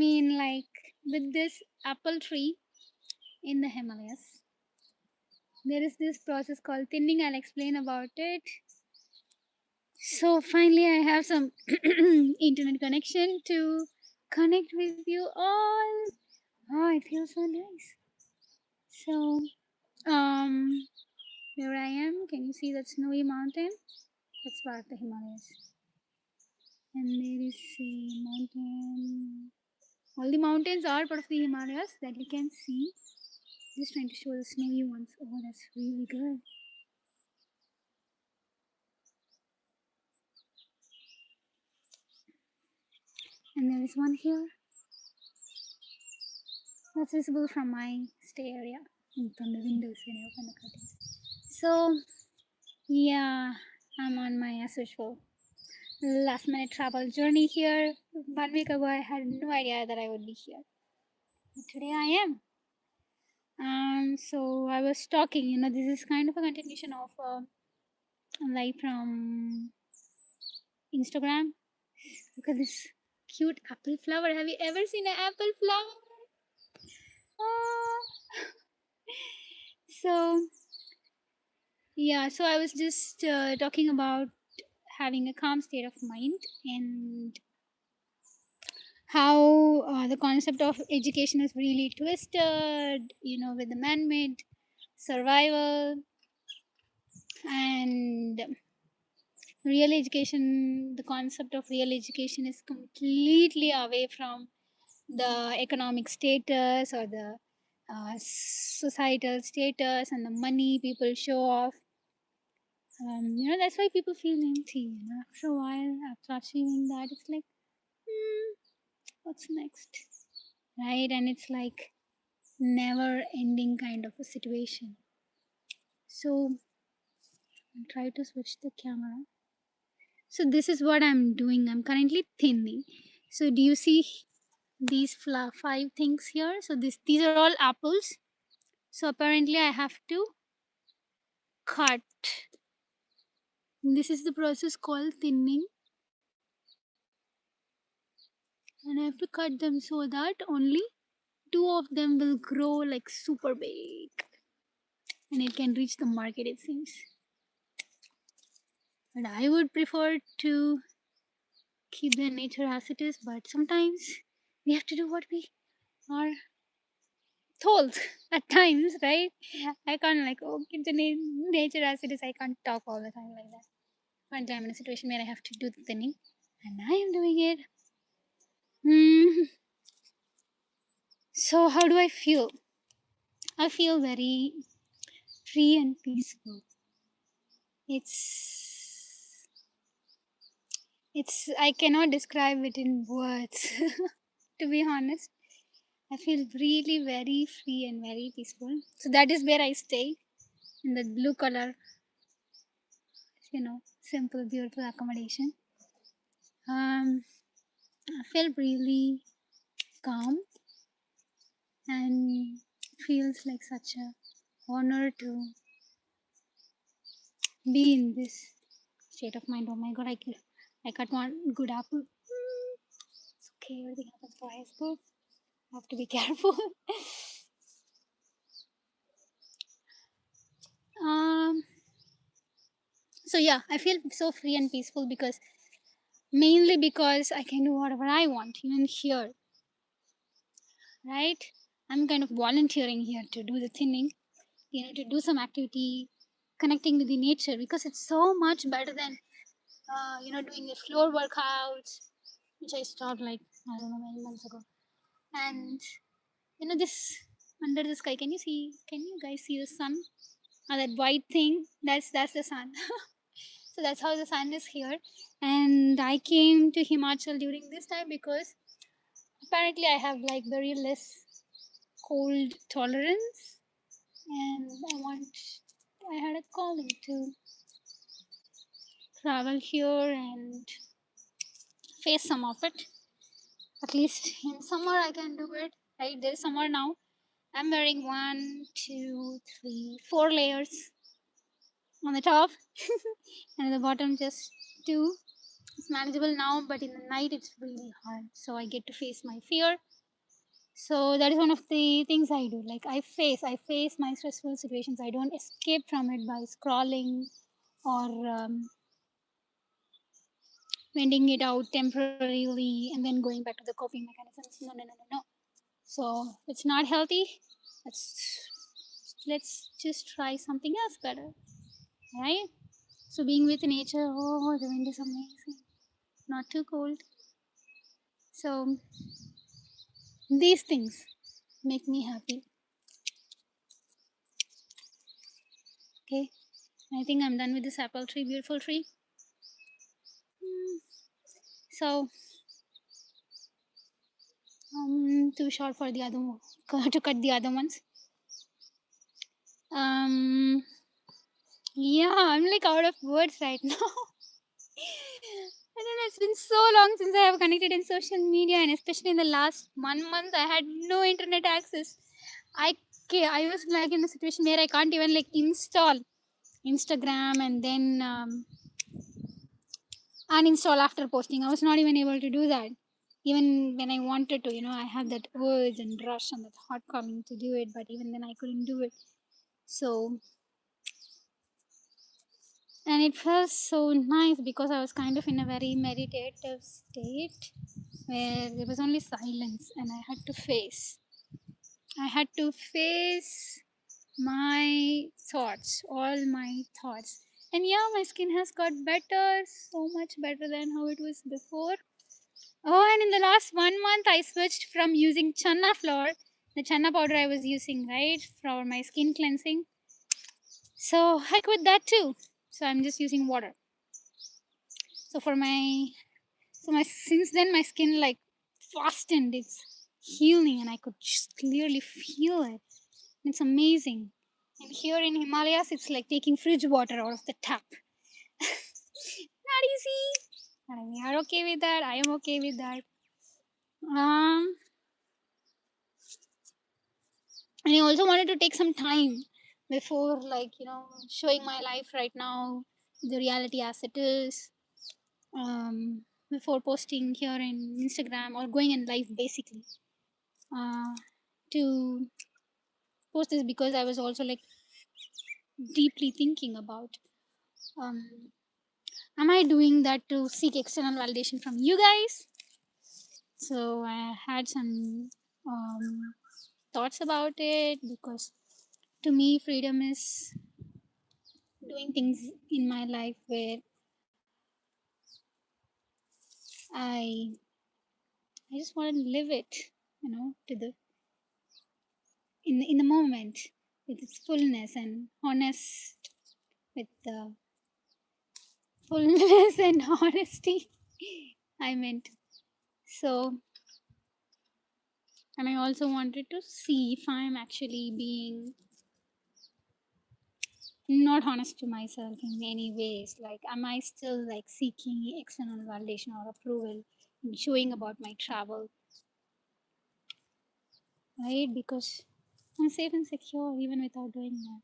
mean, like with this apple tree in the Himalayas, there is this process called thinning. I'll explain about it. So finally, I have some internet connection to connect with you all. Oh, it feels so nice. So, where I am, can you see that snowy mountain? That's part of the Himalayas. And there is a mountain. All the mountains are part of the Himalayas that you can see. Just trying to show the snowy ones. Oh, that's really good. And there is one here. That's visible from my stay area and from the windows when I open the curtains. So, yeah, I'm on my as usual last minute travel journey here. 1 week ago, I had no idea that I would be here. But today I am. So I was talking, this is kind of a continuation of live from Instagram. Look at this cute apple flower. Have you ever seen an apple flower? Oh. So yeah, so I was just talking about having a calm state of mind and how the concept of education is really twisted, with the man-made survival and real education. The concept of real education is completely away from the economic status or the societal status and the money people show off. That's why people feel empty. After a while, after achieving that, it's like, what's next? Right? And it's like never ending kind of a situation. So I'll try to switch the camera. So this is what I'm doing. I'm currently thinning. So do you see these 5 things here? So these are all apples. So apparently I have to cut. This is the process called thinning. And I have to cut them so that only 2 of them will grow like super big. And it can reach the market, it seems. But I would prefer to keep the nature as it is, but sometimes we have to do what we are told at times, right? I can't keep the nature as it is. I can't talk all the time like that. Currently, I'm in a situation where I have to do the thinning, and I am doing it. So how do I feel? I feel very free and peaceful. It's I cannot describe it in words. To be honest, I feel really very free and very peaceful. So that is where I stay, in the blue color, simple, beautiful accommodation. I feel really calm and feels like such a honor to be in this state of mind. Oh my god, I cut one good apple. It's okay, everything happens for high school. I have to be careful. um so yeah, I feel so free and peaceful mainly because I can do whatever I want, even here, right? I'm kind of volunteering here to do the thinning, to do some activity, connecting with the nature, because it's so much better than doing the floor workouts, which I stopped like I don't know many months ago. And this under the sky, can you guys see the sun? That white thing, that's the sun. So that's how the sun is here. And I came to Himachal during this time because apparently I have like very less cold tolerance, and I had a calling to travel here and face some of it. At least in summer I can do it. Right, there's summer now. I'm wearing 1, 2, 3, 4 layers on the top, and at the bottom just 2. It's manageable now, but in the night it's really hard. So I get to face my fear. So that is one of the things I do. Like I face my stressful situations. I don't escape from it by scrolling or venting it out temporarily and then going back to the coping mechanisms. No, no, no, no, no. So it's not healthy. Let's just try something else better, right? So being with nature, oh, the wind is amazing. Not too cold. So these things make me happy. Okay, I think I'm done with this apple tree, beautiful tree. So too short for the other to cut the other ones. Um, yeah, I'm like out of words right now. I don't know, it's been so long since I have connected in social media, and especially in the last 1 month, I had no internet access. I I was like in a situation where I can't even like install Instagram and then uninstall after posting. I was not even able to do that. Even when I wanted to, I have that urge and rush and that hot calling to do it, but even then I couldn't do it. So, and it felt so nice because I was kind of in a very meditative state where there was only silence and I had to face my thoughts, all my thoughts. And yeah, my skin has got better, so much better than how it was before. Oh, and in the last 1 month, I switched from using channa flour, the channa powder I was using, right, for my skin cleansing. So I quit that too. So I'm just using water. So since then my skin like fastened. It's healing, and I could just clearly feel it. It's amazing. And here in Himalayas, it's like taking fridge water out of the tap. Not easy. And we are okay with that. I am okay with that. Um, and I also wanted to take some time before, like, showing my life right now, the reality as it is. Before posting here in Instagram or going in live, basically. Uh, to post this because I was also like deeply thinking about um, am I doing that to seek external validation from you guys? So I had some thoughts about it because to me, freedom is doing things in my life where I I just want to live it, to the in the moment with its fullness and honest with the fullness and honesty. I meant so, and I also wanted to see if I'm actually being not honest to myself in many ways. Like, am I still like seeking external validation or approval and showing about my travel, right? Because I'm safe and secure even without doing that.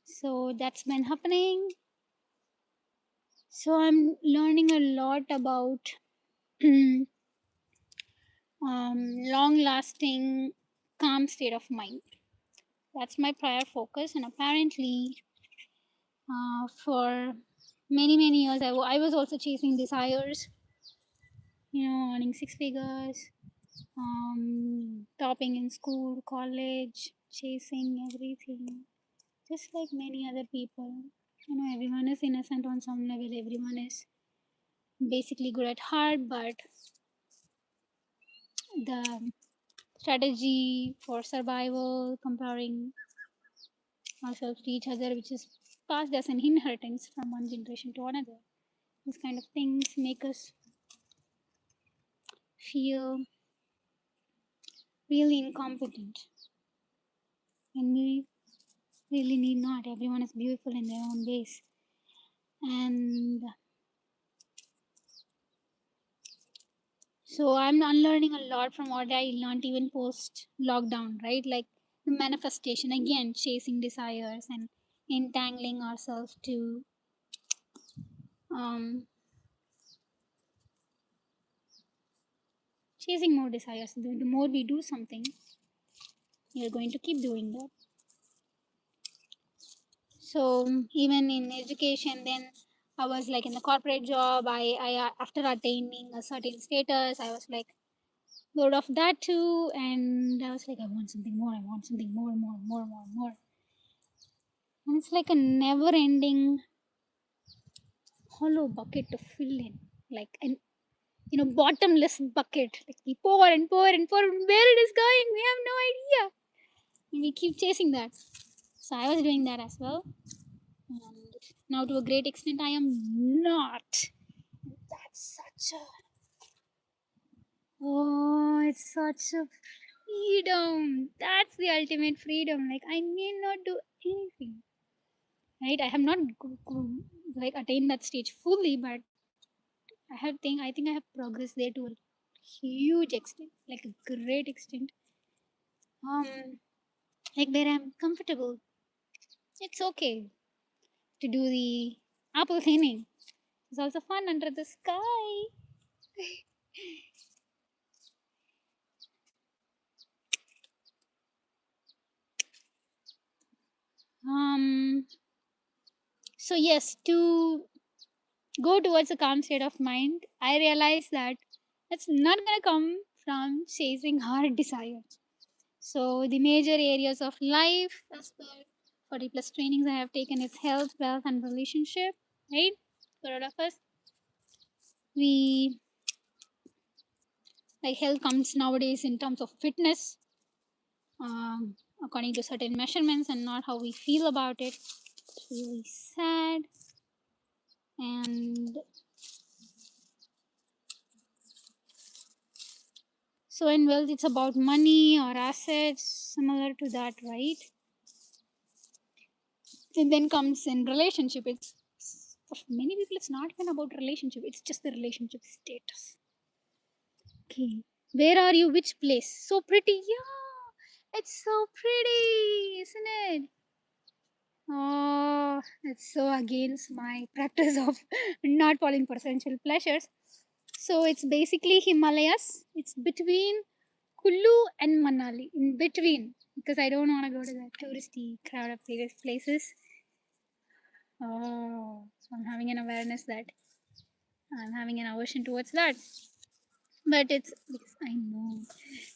So that's been happening. So I'm learning a lot about long lasting calm state of mind. That's my prior focus, and apparently, for many years, I was also chasing desires, earning six figures, topping in school, college, chasing everything, just like many other people. Everyone is innocent on some level, everyone is basically good at heart, but the strategy for survival, comparing ourselves to each other, which is passed as an inheritance from one generation to another. These kind of things make us feel really incompetent. And we really need not. Everyone is beautiful in their own ways. And so I'm unlearning a lot from what I learned even post lockdown, right? Like the manifestation, again, chasing desires and entangling ourselves to um, chasing more desires. The more we do something, we are going to keep doing that. So even in education, then I was like in the corporate job. I after attaining a certain status, I was like bored of that too, and I was like, I want something more. I want something more. And it's like a never-ending hollow bucket to fill in, like an bottomless bucket. Like we pour and pour and pour. Where it is going, we have no idea. And we keep chasing that. So I was doing that as well. And now to a great extent I am not. That's such a it's such a freedom. That's the ultimate freedom. Like I need not do anything. Right? I have not like attained that stage fully, but I think I have progressed there to a huge extent, like a great extent. Like where I'm comfortable. It's okay to do the apple thinning. It's also fun under the sky. Um, so yes, to go towards a calm state of mind, I realize that it's not gonna come from chasing hard desires. So the major areas of life, as per 40 plus trainings I have taken, is health, wealth, and relationship. Right? For all of us, we like health comes nowadays in terms of fitness, according to certain measurements, and not how we feel about it. It's really sad. And so in wealth, it's about money or assets, similar to that, right? And then comes in relationship. It's for many people, it's not even about relationship. It's just the relationship status. Okay, where are you? Which place? So pretty, yeah. It's so pretty, isn't it? Oh, it's so against my practice of not falling for sensual pleasures. So it's basically Himalayas. It's between Kullu and Manali, in between, because I don't want to go to the touristy crowd of places. Oh, so I'm having an awareness that I'm having an aversion towards that. But it's because I know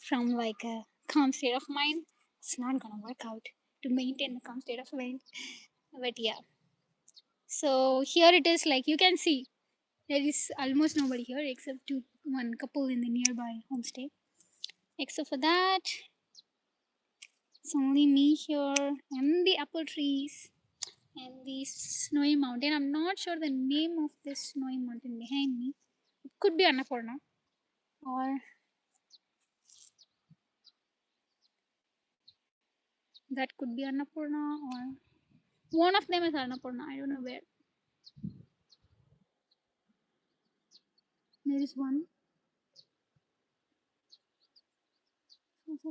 from like a calm state of mind, it's not gonna work out to maintain the calm state of mind. But yeah, so here it is. Like you can see, there is almost nobody here except one couple in the nearby homestay. Except for that, it's only me here and the apple trees and the snowy mountain. I'm not sure the name of this snowy mountain behind me. It could be Annapurna, or that could be Annapurna, or one of them is Annapurna. I don't know where. There is one.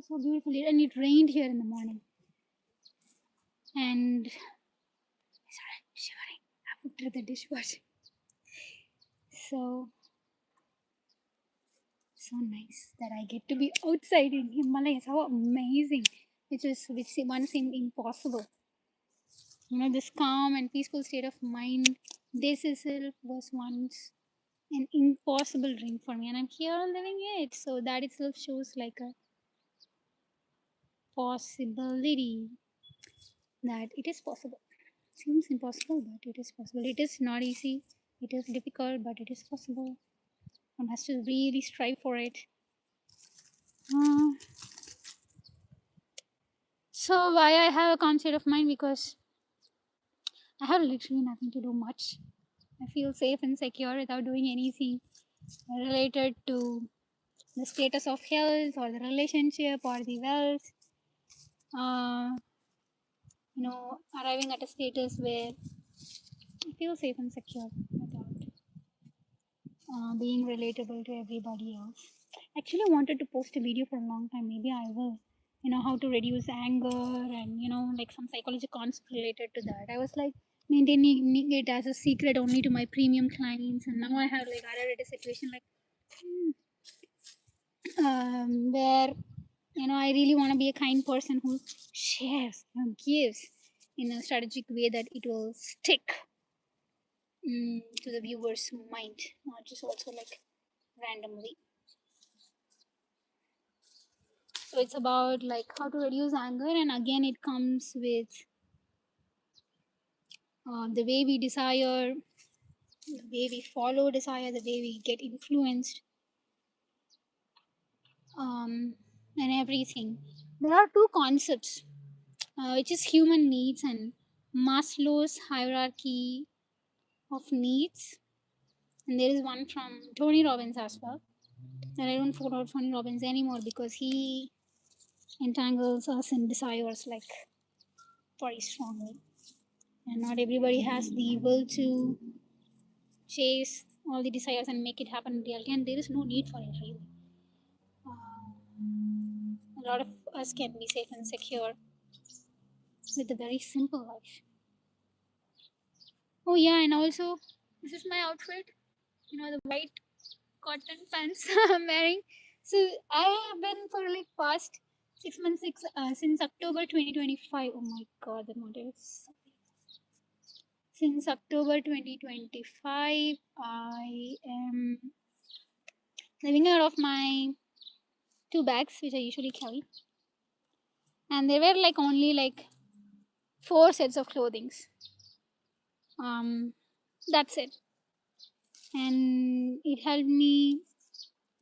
So beautiful. And it rained here in the morning. And I started shivering after the dishwashing. So nice that I get to be outside in Himalayas. How amazing! Which once seemed impossible. This calm and peaceful state of mind. This itself was once an impossible dream for me, and I'm here living it. So that itself shows like a possibility that it is possible. Seems impossible, but it is possible. It is not easy. It is difficult, but it is possible. One has to really strive for it. Uh, so why I have a calm state of mind? Because I have literally nothing to do much. I feel safe and secure without doing anything related to the status of health or the relationship or the wealth. Uh, Arriving at a status where I feel safe and secure without being relatable to everybody else. Actually, I wanted to post a video for a long time. Maybe I will. How to reduce anger and like some psychology concept related to that. I was like maintaining it as a secret only to my premium clients. And now I have like added a situation like where I really want to be a kind person who shares, gives in a strategic way that it will stick to the viewer's mind, not just also like randomly. So it's about like how to reduce anger, and again it comes with the way we desire, the way we follow desire, the way we get influenced, um, and everything. There are two concepts, which is human needs and Maslow's hierarchy of needs. And there is one from Tony Robbins as well. And I don't follow Tony Robbins anymore because he entangles us in desires like very strongly. And not everybody has the will to chase all the desires and make it happen in reality. And there is no need for it really. A lot of us can be safe and secure with a very simple life. Oh yeah, and also this is my outfit. The white cotton pants I'm wearing. So I have been for like past 6 months, since October 2025. Oh my god, the model is since October 2025. I am living out of my two bags, which I usually carry, and there were like only like four sets of clothings. That's it, and it helped me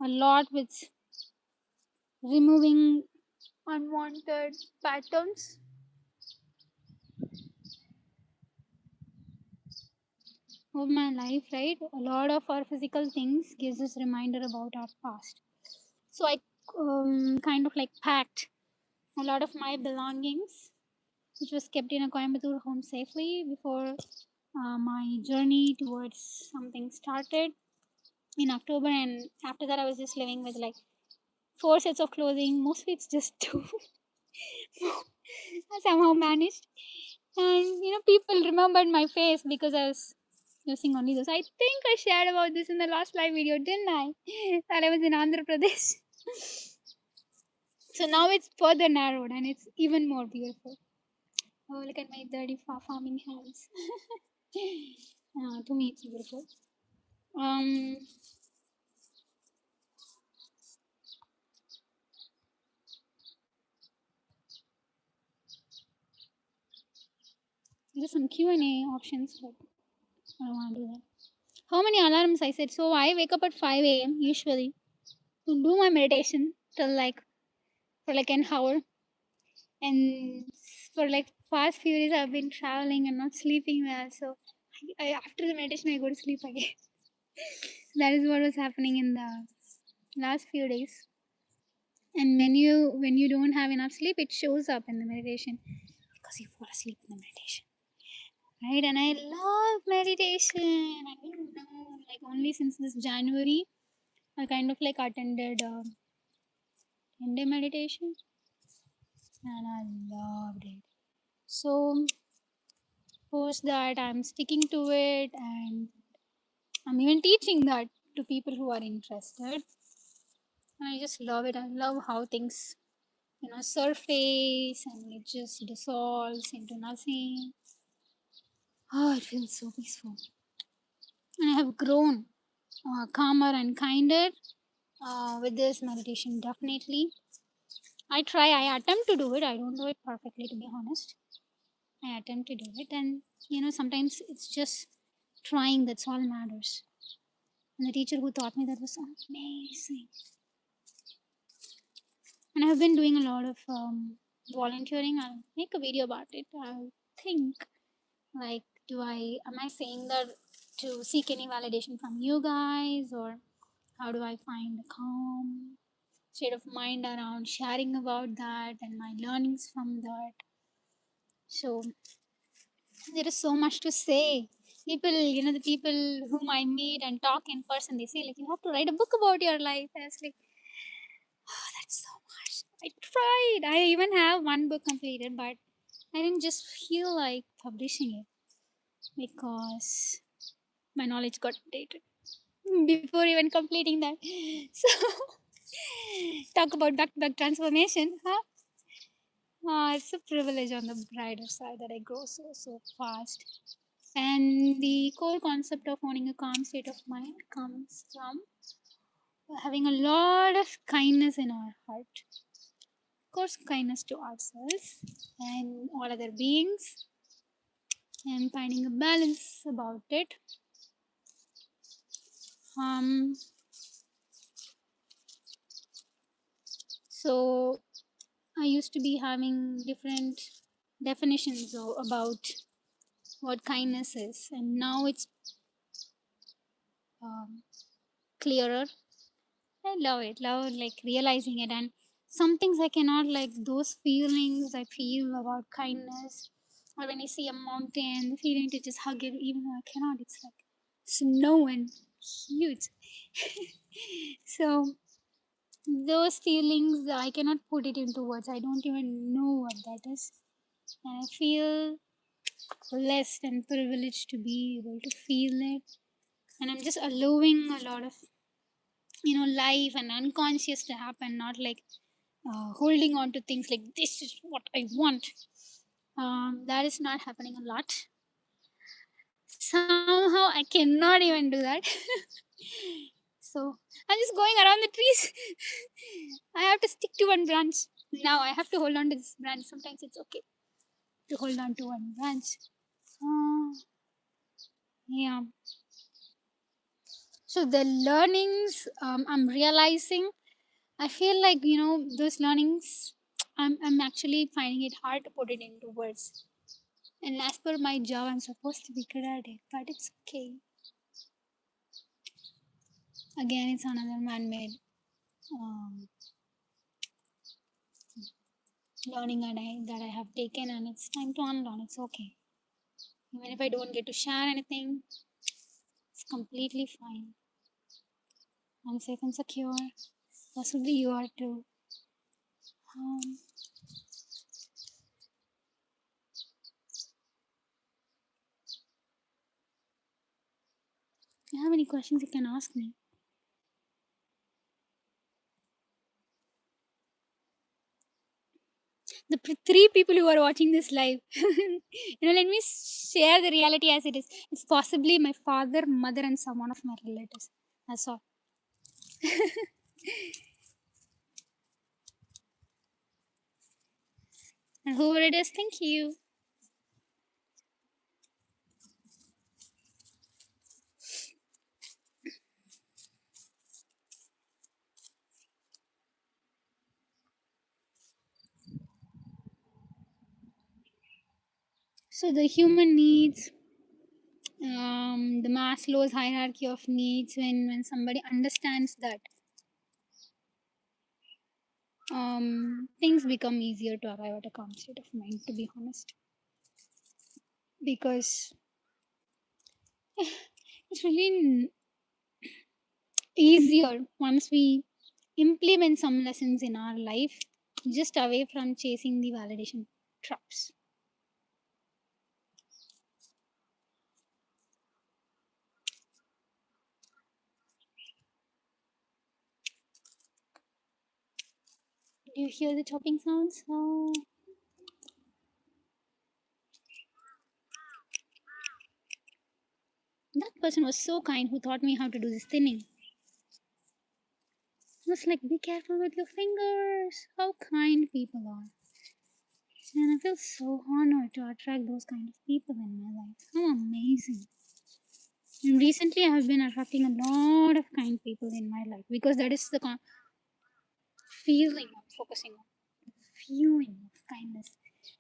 a lot with removing unwanted patterns of my life, right? A lot of our physical things gives us reminder about our past. So I kind of like packed a lot of my belongings, which was kept in a Coimbatore home safely before my journey towards something started in October. And after that, I was just living with like four sets of clothing. Mostly it's just two. I somehow managed. And people remembered my face because I was using only those. I think I shared about this in the last live video, didn't I? That I was in Andhra Pradesh. So now it's further narrowed and it's even more beautiful. Oh, look at my dirty farming hands. To me, it's beautiful. Um, there's some Q&A options, but I don't want to do that. How many alarms I set? So I wake up at 5 a.m. usually to do my meditation till like for like an hour. And for like past few days I've been traveling and not sleeping well. So after the meditation I go to sleep again. That is what was happening in the last few days. And when you don't have enough sleep, it shows up in the meditation because you fall asleep in the meditation, right? And I love meditation. I don't know, like only since this January I kind of like attended 10-day meditation, and I loved it. So post that I'm sticking to it, and I'm even teaching that to people who are interested. And I just love it. I love how things surface and it just dissolves into nothing. Oh, it feels so peaceful. And I have grown calmer and kinder with this meditation, definitely. I attempt to do it. I don't do it perfectly, to be honest. I attempt to do it, and sometimes it's just trying that's all matters. And the teacher who taught me that was amazing. And I've been doing a lot of volunteering. I'll make a video about it. I'll think like, am I saying that to seek any validation from you guys, or how do I find a calm state of mind around sharing about that and my learnings from that? So there is so much to say. People, the people whom I meet and talk in person, they say like you have to write a book about your life. I was like, oh, that's so much. I tried. I even have one book completed, but I didn't just feel like publishing it. because my knowledge got updated before even completing that. So, talk about back to back transformation, huh? It's a privilege on the brighter side that I grow so fast. And the core concept of owning a calm state of mind comes from having a lot of kindness in our heart. Of course, kindness to ourselves and all other beings, and finding a balance about it. Um, so I used to be having different definitions about what kindness is, and now it's um, clearer. I love it, love like realizing it, and some things I cannot like those feelings I feel about kindness, or when I see a mountain, the feeling to just hug it, even though I cannot. It's like snow and huge. So those feelings I cannot put it into words. I don't even know what that is, and I feel blessed and privileged to be able to feel it. And I'm just allowing a lot of life and unconscious to happen, not like holding on to things like this is what I want. That is not happening a lot. Somehow I cannot even do that. So I'm just going around the trees. I have to stick to one branch. Now I have to hold on to this branch. Sometimes it's okay to hold on to one branch. Yeah. So the learnings I'm realizing, I feel like those learnings. I'm actually finding it hard to put it into words. And as per my job, I'm supposed to be good at it, but it's okay. Again, it's another man-made um, learning that I have taken, and it's time to unlearn. It's okay. Even if I don't get to share anything, it's completely fine. I'm safe and secure. Possibly you are too. Um, if you have any questions, you can ask me. The three people who are watching this live, let me share the reality as it is. It's possibly my father, mother, and some one of my relatives. That's all. And whoever it is, thank you. So the human needs, the Maslow's hierarchy of needs, when somebody understands that, things become easier to arrive at a calm state of mind, to be honest. Because it's really easier once we implement some lessons in our life, just away from chasing the validation traps. Do you hear the chopping sounds? Oh, that person was so kind who taught me how to do this thinning. I was like, be careful with your fingers. How kind people are. And I feel so honored to attract those kind of people in my life. How amazing. And recently, I have been attracting a lot of kind people in my life because that is the feeling I'm focusing on. Feeling of kindness.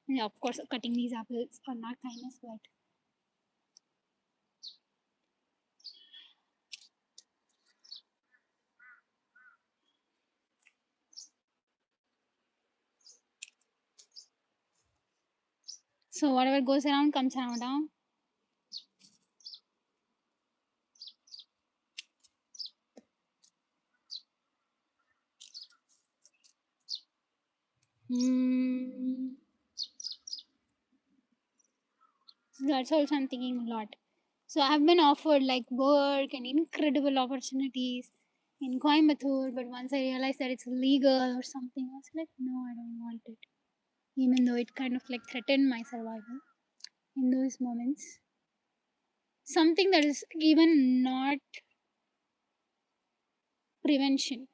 Yeah, of course, cutting these apples are not kindness, but so whatever goes around comes around. Huh? Hmm. That's also I'm thinking a lot. So I've been offered like work and incredible opportunities in Coimbatore, but once I realized that it's illegal or something, I was like, no, I don't want it. Even though it kind of like threatened my survival in those moments. Something that is even not prevention,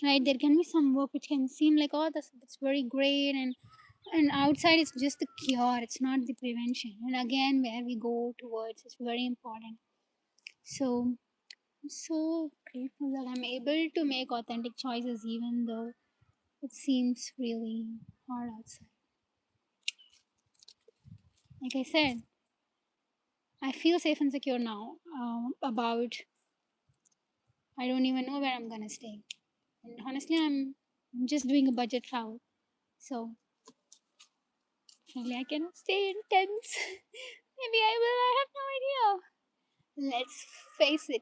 right? There can be some work which can seem like, oh, that's very great, and outside it's just the cure, it's not the prevention. And again, where we go towards is very important. So I'm so grateful that I'm able to make authentic choices even though it seems really hard outside. Like I said, I feel safe and secure now about I don't even know where I'm gonna stay. And honestly, I'm just doing a budget travel. So really I cannot stay in tents. Maybe I will, I have no idea. Let's face it.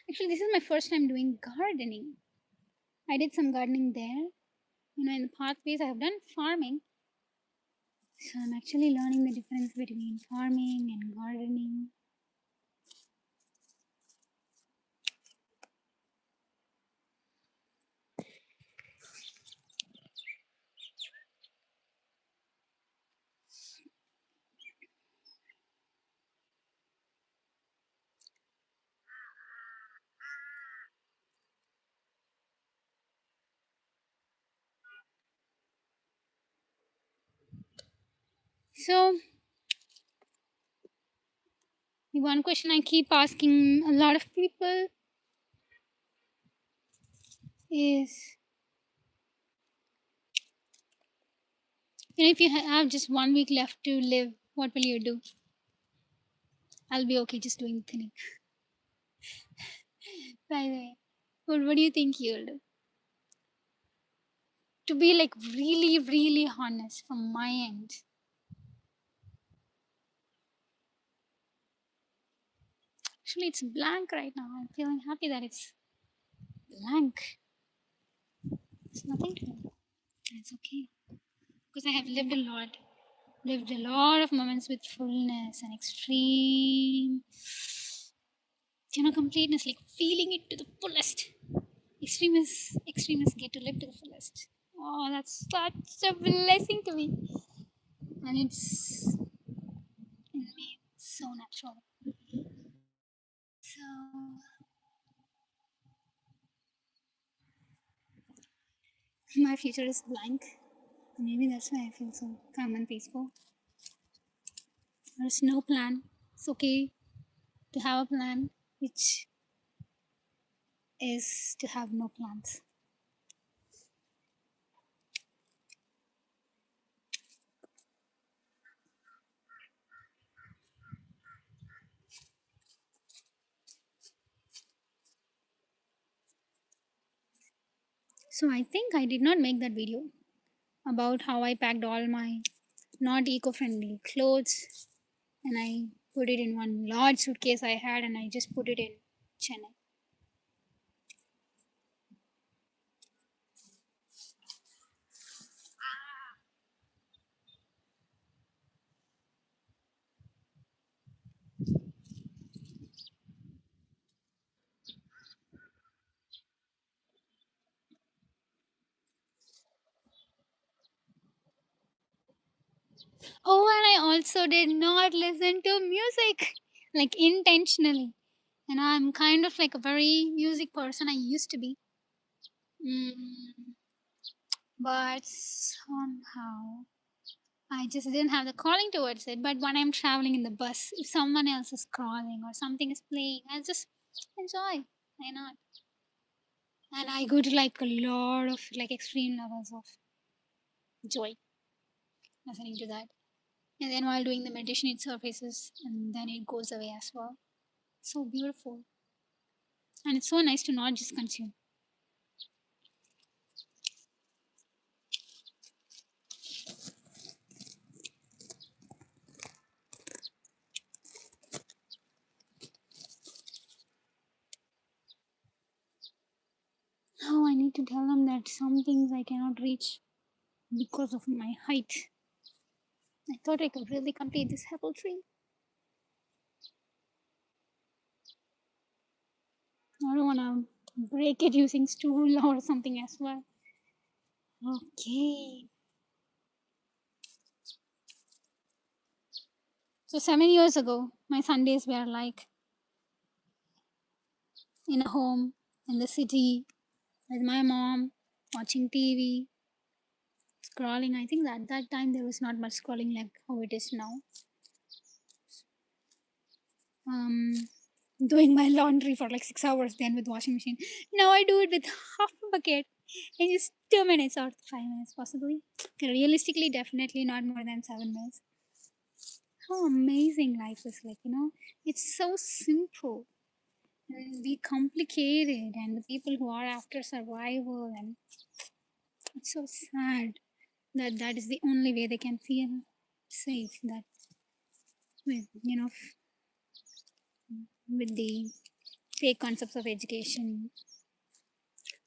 Actually, this is my first time doing gardening. I did some gardening there. In the pathways I have done farming. So I'm actually learning the difference between farming and gardening. So the one question I keep asking a lot of people is, if you have just 1 week left to live, what will you do? I'll be okay just doing thinning. By the way, what do you think you'll do? To be like really, really honest from my end, actually, it's blank right now. I'm feeling happy that it's blank. It's nothing to do. It's okay. Because I have lived a lot of moments with fullness and extreme, completeness, like feeling it to the fullest. Extremists get to live to the fullest. Oh, that's such a blessing to me. And it's in me so natural. So, my future is blank. Maybe that's why I feel so calm and peaceful. There's no plan. It's okay to have a plan, which is to have no plans. So I think I did not make that video about how I packed all my not eco-friendly clothes and I put it in one large suitcase I had and I just put it in Chennai. Oh, and I also did not listen to music like intentionally. And I'm kind of like a very music person. I used to be. Mm, but somehow I just didn't have the calling towards it. But when I'm traveling in the bus, if someone else is crawling or something is playing, I just enjoy. Why not? And I go to like a lot of like extreme levels of joy listening to that. And then while doing the meditation, it surfaces and then it goes away as well. So beautiful. And it's so nice to not just consume. Oh, I need to tell them that some things I cannot reach because of my height. I thought I could really complete this apple tree. I don't want to break it using stool or something as well. Okay. So 7 years ago, my Sundays were like in a home in the city with my mom, watching TV, scrolling. I think that at that time there was not much scrolling like how it is now. Um, doing my laundry for like 6 hours then with washing machine. Now I do it with half a bucket in just 2 minutes or 5 minutes possibly. Realistically, definitely not more than 7 minutes. How amazing life is like, it's so simple and be complicated, and the people who are after survival, and it's so sad that that is the only way they can feel safe, that with with the fake concepts of education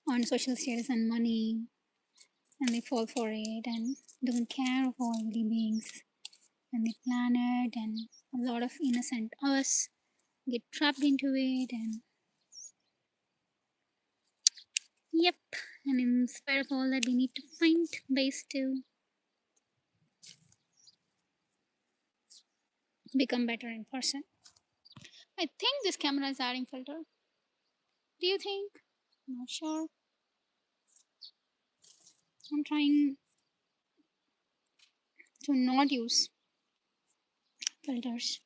on social status and money, and they fall for it and don't care of all the beings and the planet, and a lot of innocent us get trapped into it. And yep, and in spite of all that, we need to find ways to become better in person. I think this camera is adding filter. Do you think? Not sure. I'm trying to not use filters.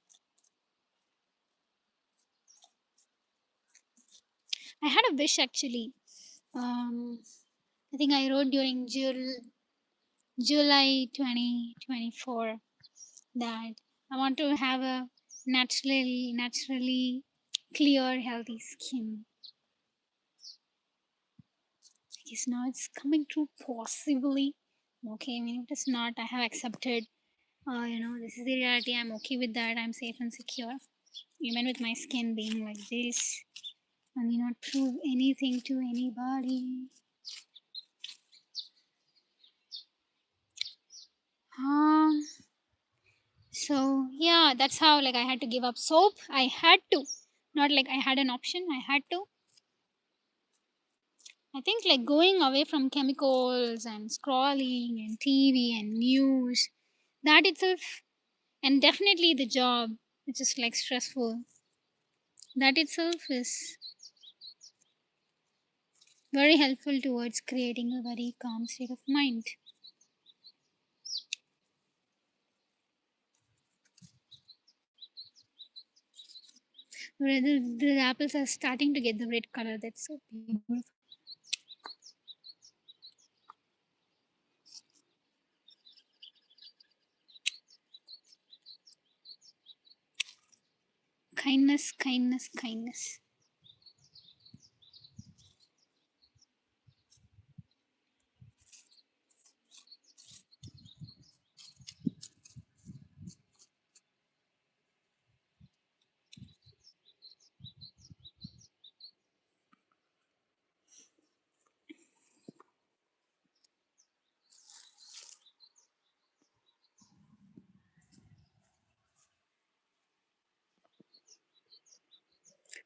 I had a wish actually. I think I wrote during July 2024 that I want to have a naturally clear, healthy skin. I guess now it's coming true, possibly. Okay, I mean, if it's not, I have accepted. This is the reality. I'm okay with that. I'm safe and secure, even with my skin being like this. I may not prove anything to anybody. Um, so yeah, that's how like I had to give up soap. I had to, not like I had an option. I had to. I think like going away from chemicals and scrolling and TV and news, that itself, and definitely the job, which is like stressful, that itself is very helpful towards creating a very calm state of mind. Where the apples are starting to get the red color. That's so beautiful. Kindness, kindness, kindness.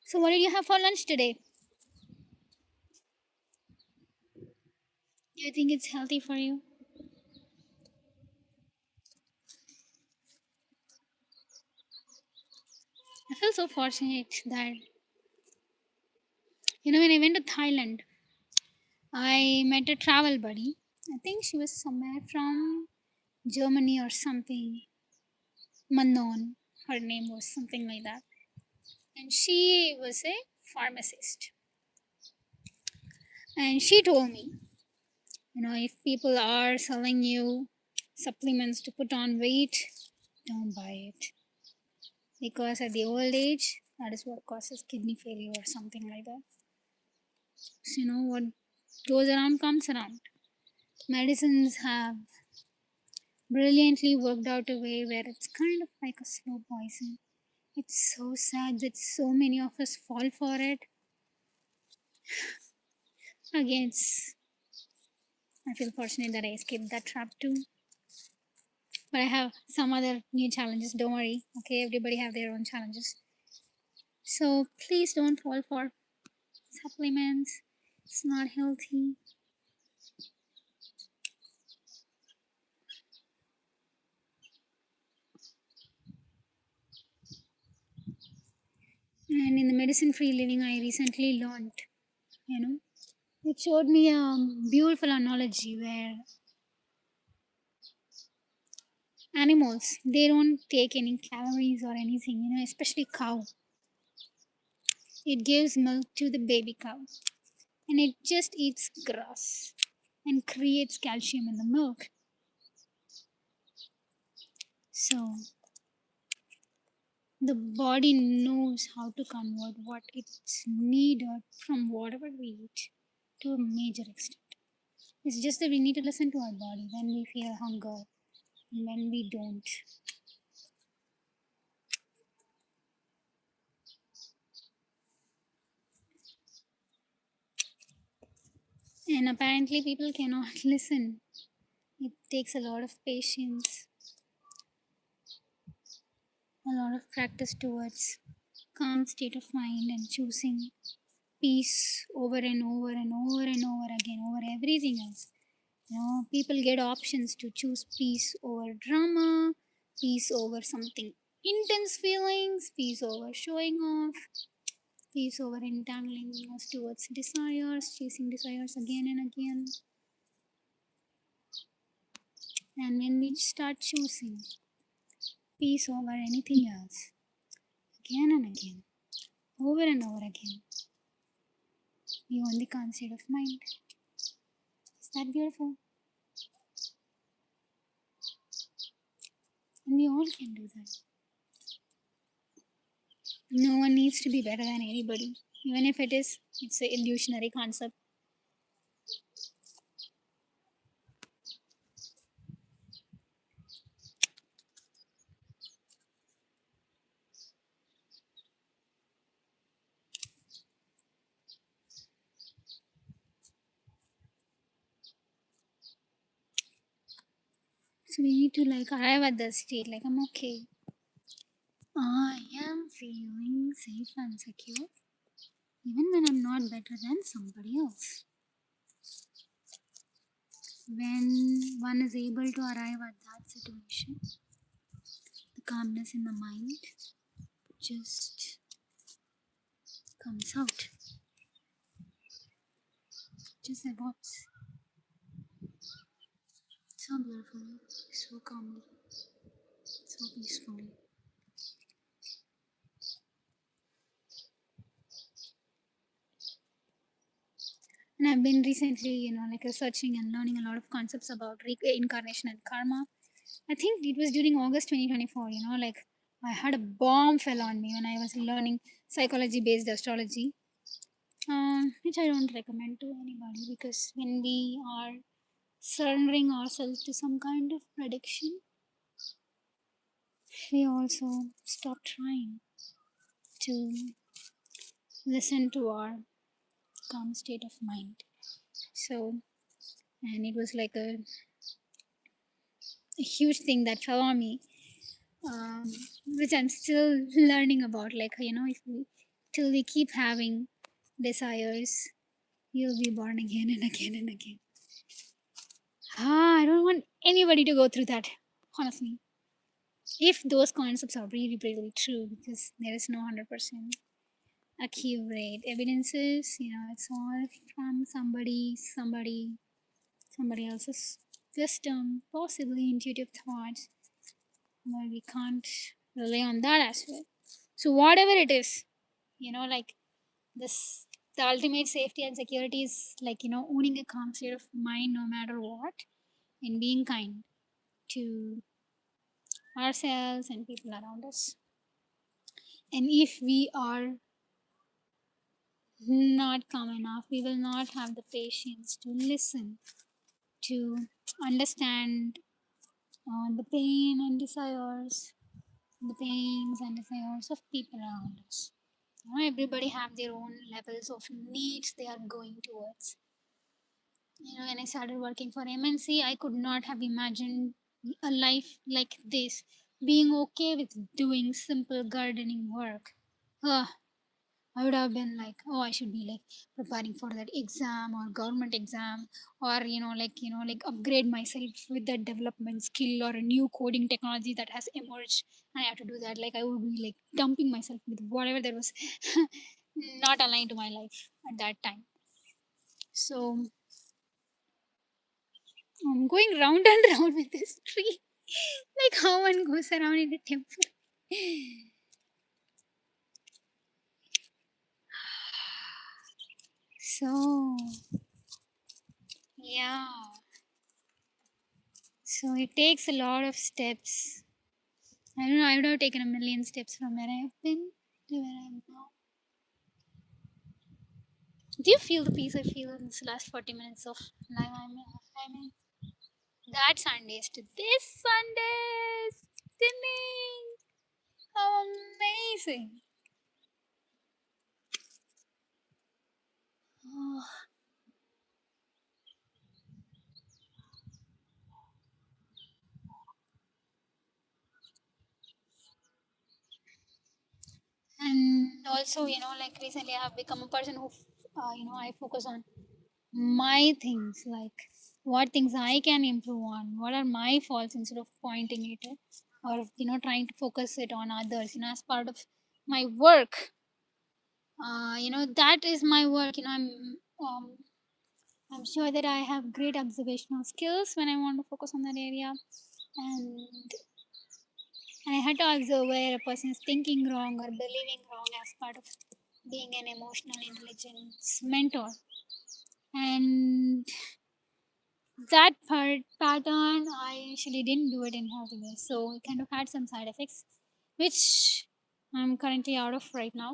So, what did you have for lunch today? Do you think it's healthy for you? I feel so fortunate that, when I went to Thailand, I met a travel buddy. I think she was somewhere from Germany or something. Manon, her name was something like that. And she was a pharmacist. And she told me, if people are selling you supplements to put on weight, don't buy it. Because at the old age, that is what causes kidney failure or something like that. So, what goes around comes around. Medicines have brilliantly worked out a way where it's kind of like a slow poison. It's so sad that so many of us fall for it. Again, I feel fortunate that I escaped that trap too. But I have some other new challenges. Don't worry. Okay, everybody have their own challenges. So please don't fall for supplements. It's not healthy. And in the medicine-free living, I recently learned, you know, it showed me a beautiful analogy where animals, they don't take any calories or anything, especially cow. It gives milk to the baby cow and it just eats grass and creates calcium in the milk. So the body knows how to convert what it's needed from whatever we eat to a major extent. It's just that we need to listen to our body when we feel hunger and when we don't. And apparently, people cannot listen. It takes a lot of patience, a lot of practice towards calm state of mind and choosing peace over and over and over and over again over everything else. People get options to choose peace over drama, peace over something intense feelings, peace over showing off, peace over entangling us towards desires, chasing desires again and again. And when we start choosing peace over anything else, again and again, over and over again, we own the concept of mind. Is that beautiful? And we all can do that. No one needs to be better than anybody, even if it's an illusionary concept. So we need to like arrive at the state like I'm okay. I am feeling safe and secure, even when I'm not better than somebody else. When one is able to arrive at that situation, the calmness in the mind just comes out, just evolves so beautifully, so calmly, so peacefully. And I've been recently, like researching and learning a lot of concepts about reincarnation and karma. I think it was during August 2024, like I had a bomb fell on me when I was learning psychology based astrology, which I don't recommend to anybody because when we are surrendering ourselves to some kind of prediction, we also stop trying to listen to our calm state of mind. So, and it was like a huge thing that fell on me, um, which I'm still learning about. Like, if we till we keep having desires, you'll be born again and again and again. I don't want anybody to go through that, honestly. If those concepts are really, really true, because there is no 100% accurate evidences, it's all from somebody else's wisdom, possibly intuitive thoughts, where we can't rely on that as well. So whatever it is, like this, the ultimate safety and security is like owning a calm state of mind no matter what, and being kind to ourselves and people around us. And if we are not calm enough, we will not have the patience to listen, to understand the pain and desires, the pains and desires of people around us. Everybody have their own levels of needs they are going towards. When I started working for MNC, I could not have imagined a life like this. Being okay with doing simple gardening work. Ugh, I would have been like, oh, I should be like preparing for that exam or government exam, or like upgrade myself with that development skill or a new coding technology that has emerged, and I have to do that. Like I would be like dumping myself with whatever that was not aligned to my life at that time. So I'm going round and round with this tree, like how one goes around in a temple. So yeah, so it takes a lot of steps. I don't know, I would have taken a million steps from where I have been to where I am now. Do you feel the peace I feel in this last 40 minutes of live? I mean, that Sundays to this Sundays. Dinning. How amazing. Oh, and also, like recently I have become a person who, I focus on my things, like what things I can improve on, what are my faults, instead of pointing it or trying to focus it on others. As part of my work, that is my work. I'm sure that I have great observational skills when I want to focus on that area, and I had to observe where a person is thinking wrong or believing wrong as part of being an emotional intelligence mentor. And that pattern, I actually didn't do it in healthy way, so it kind of had some side effects, which I'm currently out of right now.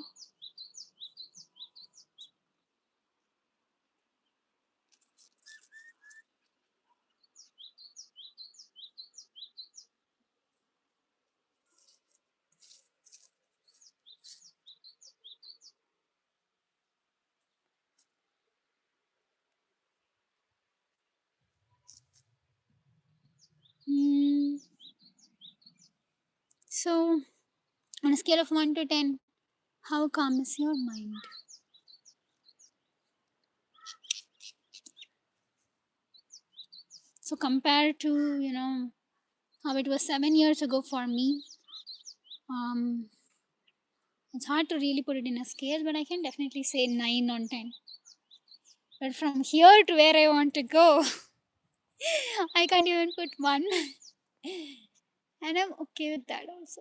Hmm. So, on a scale of 1 to 10, how calm is your mind? So, compared to, how it was 7 years ago for me, um, it's hard to really put it in a scale, but I can definitely say 9 on 10. But from here to where I want to go, I can't even put 1. And I'm okay with that also.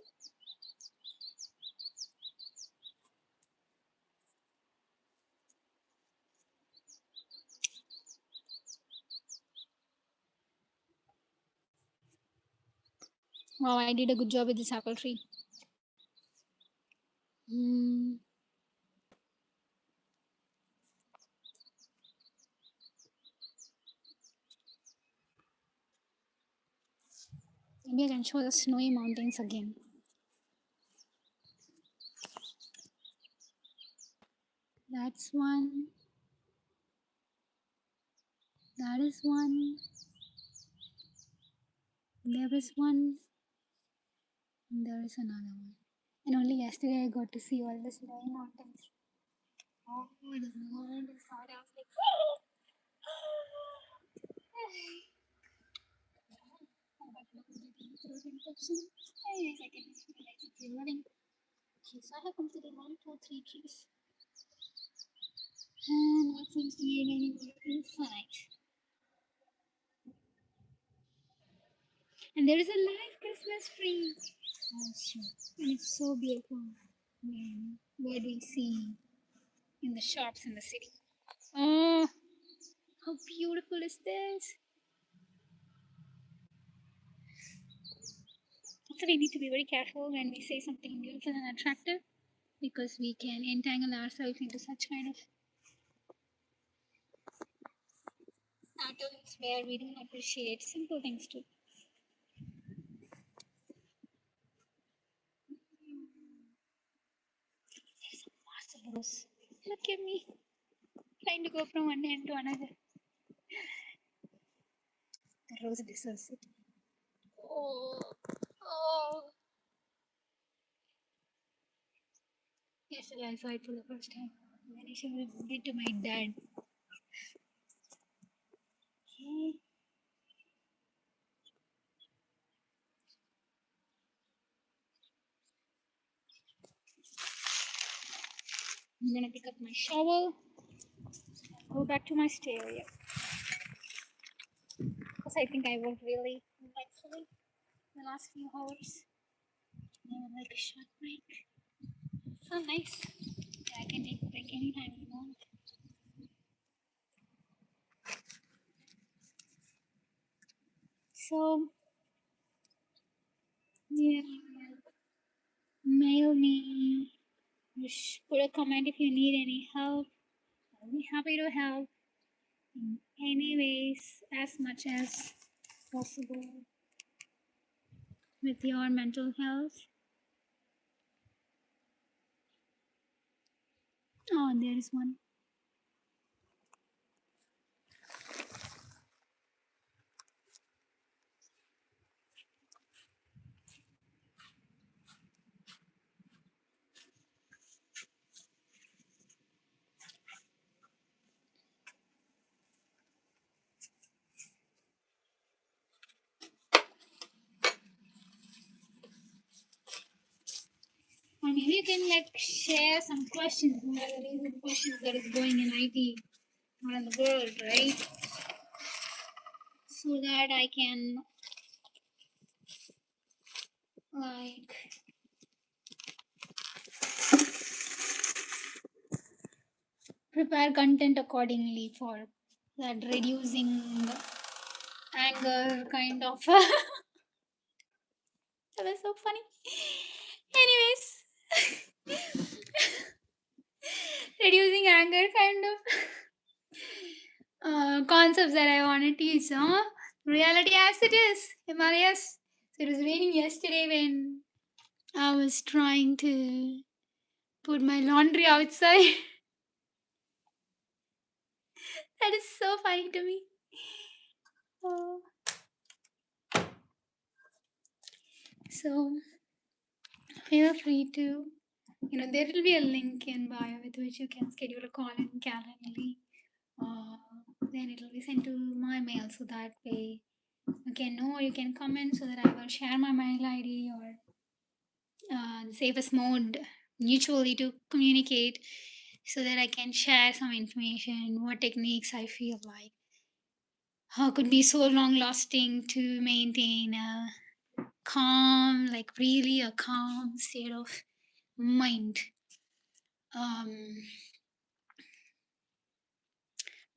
Wow, I did a good job with this apple tree. Hmm. Maybe I can show the snowy mountains again. That's one. That is one. There is one. And there is another one. And only yesterday I got to see all the snowy mountains. Oh, the moment I saw it, I was like, I got to look at the throat infection. Yes, I can realize it's running. Okay, so I have completed one, two, three trees. And what seems to be remaining inside. And there is a live Christmas tree. Oh, sure. And it's so beautiful. What we see in the shops in the city. Oh, how beautiful is this? So we need to be very careful when we say something beautiful and attractive, because we can entangle ourselves into such kind of patterns where we don't appreciate simple things too. There's a massive rose. Look at me, trying to go from one end to another. rose deserves it. Oh, oh. Yesterday I saw it for the first time. And then I showed it to my dad. Okay. I'm gonna pick up my shovel, go back to my stay area. Because I think I worked really intensely the last few hours. I would like a short break. So nice. Yeah, I can take a break anytime you want. So, yeah, mail me. Just put a comment if you need any help. I'll be happy to help in any ways as much as possible with your mental health. Oh, there is one. Or maybe you can like share some questions, what are the recent questions that is going in IT around the world, right? So that I can like prepare content accordingly for that reducing anger kind of. That was so funny. Anyways, reducing anger kind of concepts that I want to teach. Huh? Reality as it is, Himalayas. So it was raining yesterday when I was trying to put my laundry outside. That is so funny to me. Oh. So feel free to, there will be a link in bio with which you can schedule a call in Calendly. Then it will be sent to my mail, so that way you can know, or you can comment so that I will share my mail ID or the safest mode mutually to communicate, so that I can share some information, what techniques I feel like could be so long lasting to maintain a calm, like really a calm state of mind. Um,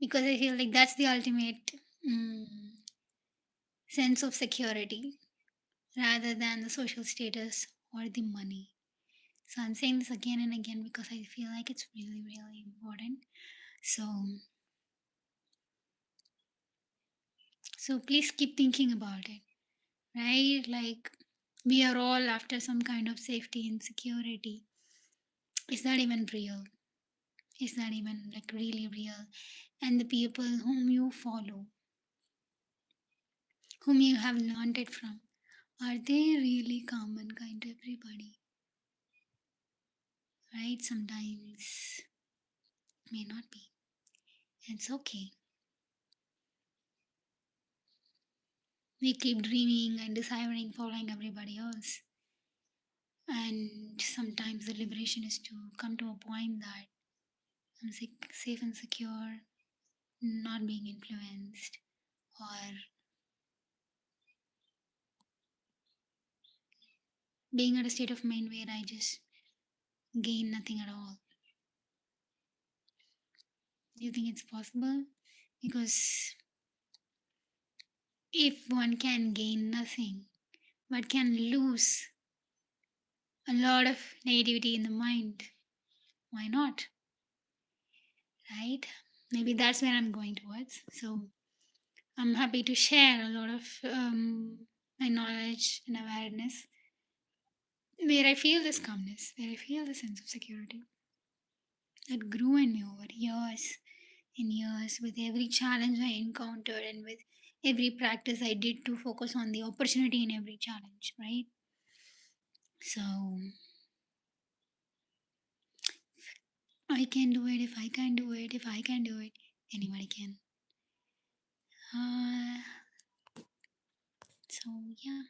because I feel like that's the ultimate mm, sense of security rather than the social status or the money. So I'm saying this again and again because I feel like it's really, really important. So please keep thinking about it, right? Like we are all after some kind of safety and security. Is that even real? Is that even like really real? And the people whom you follow, whom you have learned it from, are they really calm and kind to everybody? Right? Sometimes may not be. It's okay. We keep dreaming and desiring, following everybody else. And sometimes the liberation is to come to a point that I'm safe and secure, not being influenced, or being at a state of mind where I just gain nothing at all. Do you think it's possible? Because if one can gain nothing but can lose a lot of negativity in the mind, why not? Right? Maybe that's where I'm going towards. So I'm happy to share a lot of my knowledge and awareness where I feel this calmness, where I feel the sense of security that grew in me over years and years with every challenge I encountered and with every practice I did to focus on the opportunity in every challenge, right? So I can do it. If I can do it, if I can do it, anybody can. Uh, so yeah.